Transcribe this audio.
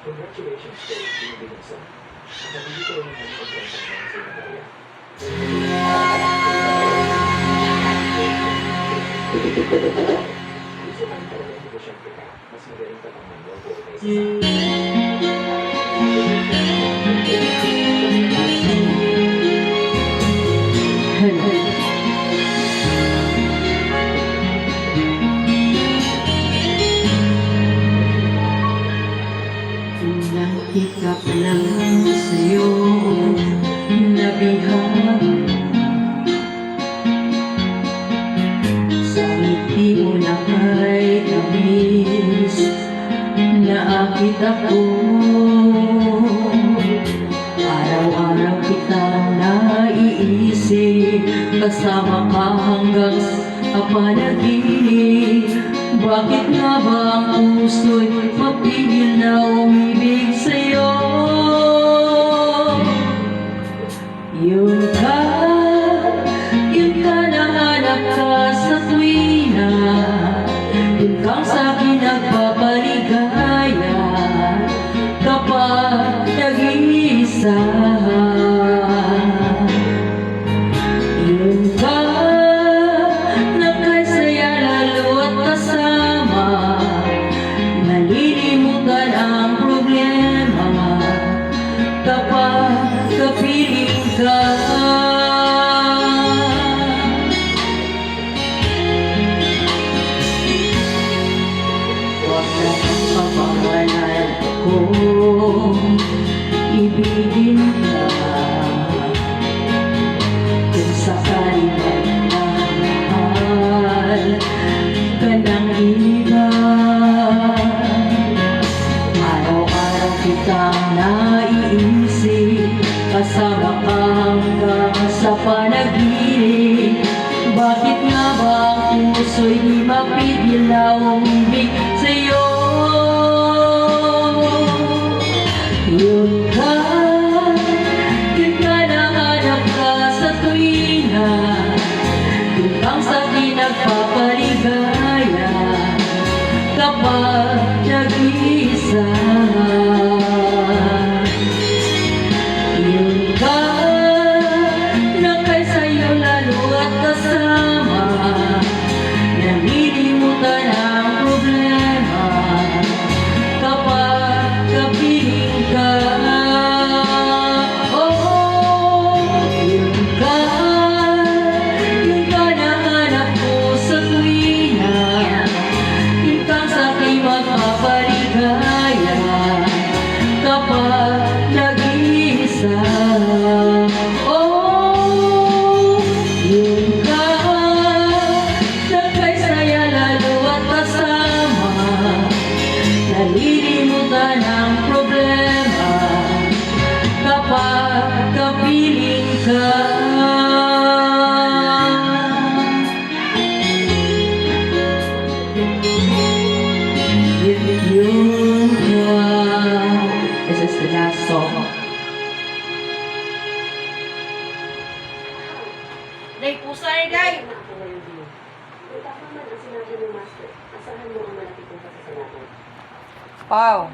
Congratulations kay Jimmy Binson. At nandito rin ang pagkakasang ng Sinagaya. Gusto kang talagang negosyante ka, mas magaling ka pang manlobo kaysa sa Ikap lang sa'yo nabihag sa ngiti mo na kay tamis naakit ako. Araw-araw kitang naiisip, kasama ka hanggang sa panaginip. Bakit nga ba ang puso'y mapigil na umibig sa'yo? Yun ka nahanap ka sa tuwina, yun kang sa'kin nagpapaligaya kapag nag-iisa. Yun ka nagkasaya lalo at kasama, nalilimutan ang problema kapag kapiling ka. Huwag na papangalan kung ibigin ka, kung sakali man mahal ka ng iba. Araw-araw kitang naiisip, kasama ka hanggang sa panaginip. Bakit nga ba ang puso'y di mapigil na umibig sa'yo? Yun ka nahanap ka sa tuwina, yun kang sa'kin nagpapaligaya kapag nag-iisa. Yun ka na kay sa'yo lalo at kasama, nalilimutan ang problema kapag kapiling ka. Oh, yun ka nahanap ko sa tuwina, yun kang sa'king magpapaligaya kapag nag-iisa. Oh, yun ka na kay saya lalo at kasama, nalilimutan ang problema kapag kapiling ka. This is the last song. Day, pusay, day! Kung tama man ang sinabi ng master, asahan mo ang malaki kong pasasalamat. Wow!